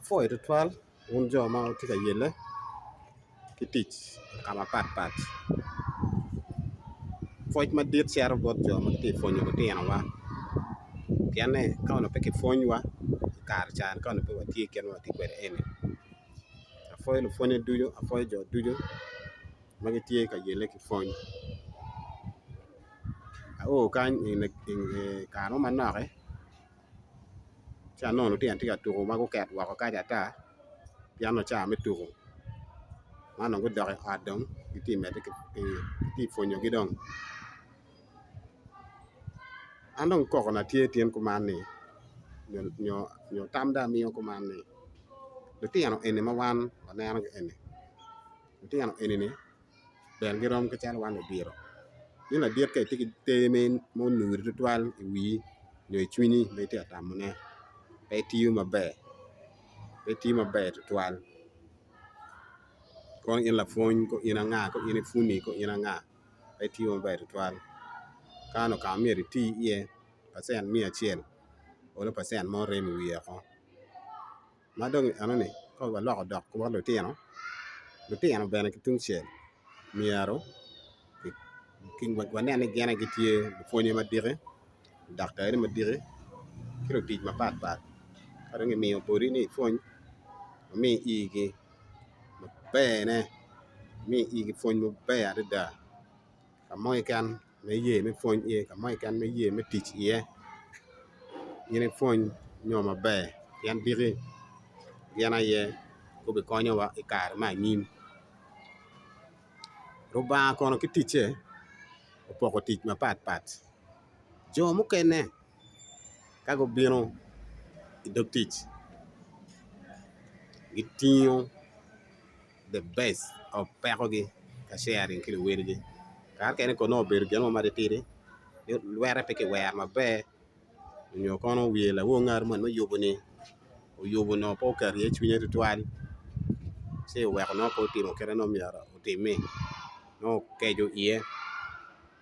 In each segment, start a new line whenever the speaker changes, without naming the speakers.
foi tutwal un jo ma ti ka yele ki tich kama pat foi ma dit chero bot jo ma ti fonyo ko tieno wa piane ka ono pe ki fonywa kar chan ka ono pe wa ti ken wa ti kwere ene foi lo fonyo dujo foi jo dujo ma ki tie ka yele ki fony o kan in kano manoke cha no ti anti ka tuko ma ko ket wa ko ka jata piano cha me tuko mano go dore adom ti me ti fonyo gidong andong koko na tie tien kumani nyo tamda miyo kumani lo tiano ene ma wan baneno ene lo tiano ene ni bel girom ke chal wan biro ina diet ka ti temen mo nur tutwal wi nyo chwini me ti atamune pe tiyo mabe tutwal ko in la fony ko ina nga ko ina funi ko ina nga pe tiyo mabe tutwal kano ka mieri ti ye pasen 100 olo pasen mo rem wiye ko madong anone ko ba loko dok ko lo tieno bene ki tung chel miero king wanene gena gitie fonye madire daktari madire kiro tich mapat kado ngi miyo pori ni fony mi igi mabene mi igi fony mabe adada kamoy kan me ye me fony ye kamoy kan me ye me tich ye yene fony nyo mabe yan dire yana ye ko be konyo wa ikar ma nim roba kono ki tiche opoko tich mapat jo mukene kago bino idok tich gitiyo the best of pekogi ka sharing kilo wergi kar kene kono ber geno ma de tiri were peke wer mabe nyo kono wiela wo ngar mon oyubo no po kar ye chunye tutwal se wer no po timo kere no miara otime no kejo iye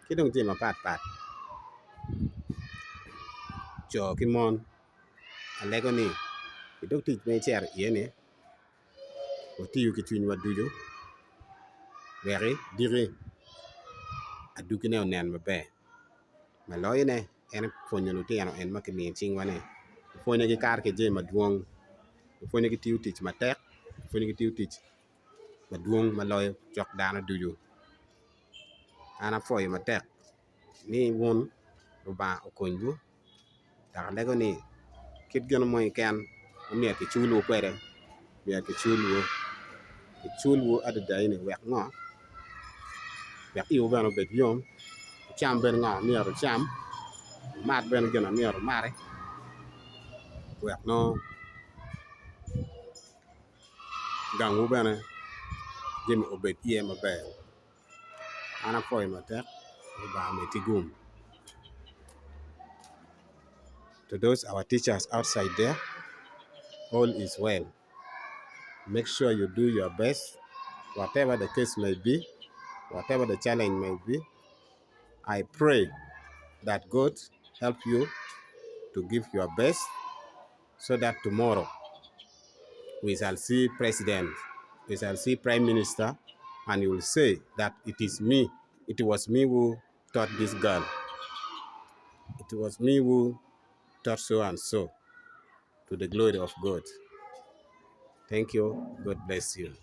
kidong ti mapat jo kimon alego ni idok tich me cher iye ni otiyo ki chuny wadujo weri dire aduki ne onen mabe maloy ne en fonyo no tieno en makini chingwane fonyo gi kar ke je maduong fonyo gi tiyo tich matek fonyo gi tiyo tich maduong maloy jok dano dujo ana foyo matek ni won ruba okonyu tak lego ni kit geno mo ken miya ke chulo kwere miya ke chulo adada ini wek ngo wek iyo bano bet yom cham ben ngo miya ro cham mat ben geno miya ro mare wek no gangu bene jemi obet iye mabe ana foyo matek ruba me tigum. To those our teachers outside there, all is well. Make sure you do your best, whatever the case may be, whatever the challenge may be. I pray that God help you to give your best so that tomorrow we shall see president, we shall see prime minister, and you will say that it was me who taught this girl. It was me who taught so and so, to the glory of God. Thank you. God bless you.